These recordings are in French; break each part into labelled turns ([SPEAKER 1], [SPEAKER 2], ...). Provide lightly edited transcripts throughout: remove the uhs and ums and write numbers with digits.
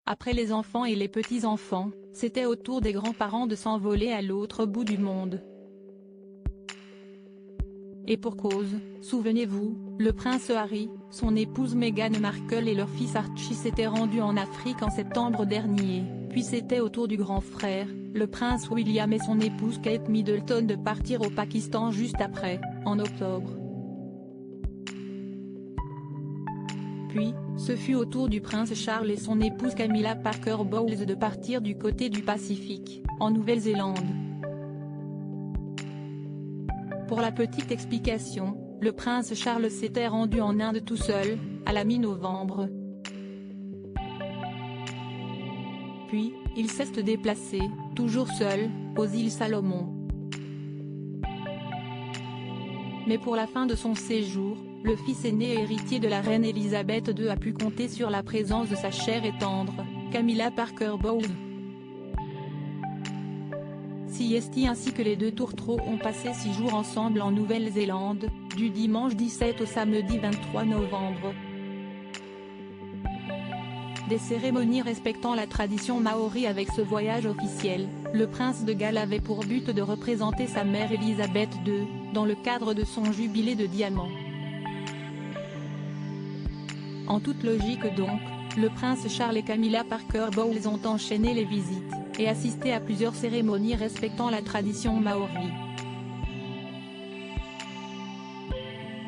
[SPEAKER 1] Après les enfants et les petits-enfants, c'était au tour des grands-parents de s'envoler à l'autre bout du monde. Et pour cause, souvenez-vous, le prince Harry, son épouse Meghan Markle et leur fils Archie s'étaient rendus en Afrique en septembre dernier, puis c'était au tour du grand frère, le prince William et son épouse Kate Middleton de partir au Pakistan juste après, en octobre. Puis, ce fut au tour du prince Charles et son épouse Camilla Parker Bowles de partir du côté du Pacifique, en Nouvelle-Zélande. Pour la petite explication, le prince Charles s'était rendu en Inde tout seul, à la mi-novembre. Puis, il s'est déplacé, toujours seul, aux îles Salomon. Mais pour la fin de son séjour, le fils aîné et héritier de la reine Elisabeth II a pu compter sur la présence de sa chère et tendre, Camilla Parker Bowles. CST ainsi que les deux tourtereaux ont passé 6 jours ensemble en Nouvelle-Zélande, du dimanche 17 au samedi 23 novembre. Des cérémonies respectant la tradition maori. Avec ce voyage officiel, le prince de Galles avait pour but de représenter sa mère Elisabeth II, dans le cadre de son jubilé de diamant. En toute logique donc, le prince Charles et Camilla Parker Bowles ont enchaîné les visites, et assisté à plusieurs cérémonies respectant la tradition maori.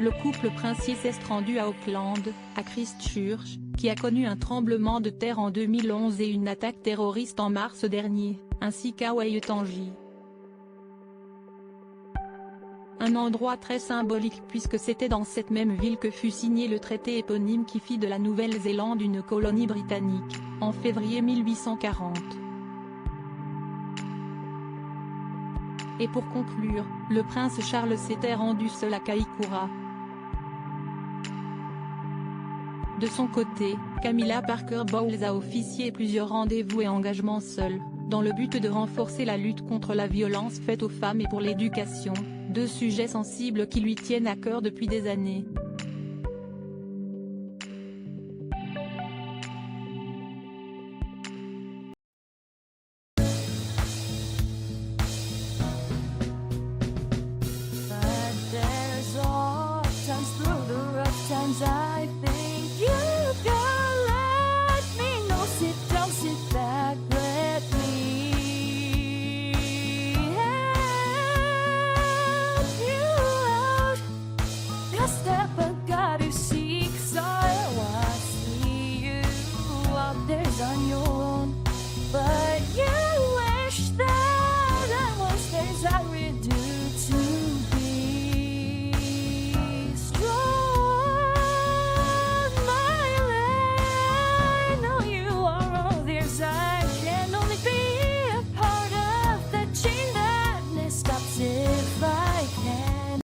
[SPEAKER 1] Le couple princier s'est rendu à Auckland, à Christchurch, qui a connu un tremblement de terre en 2011 et une attaque terroriste en mars dernier, ainsi qu'à Waitangi. Un endroit très symbolique puisque c'était dans cette même ville que fut signé le traité éponyme qui fit de la Nouvelle-Zélande une colonie britannique, en février 1840. Et pour conclure, le prince Charles s'était rendu seul à Kaikoura. De son côté, Camilla Parker Bowles a officié plusieurs rendez-vous et engagements seuls, dans le but de renforcer la lutte contre la violence faite aux femmes et pour l'éducation, deux sujets sensibles qui lui tiennent à cœur depuis des années.
[SPEAKER 2] On your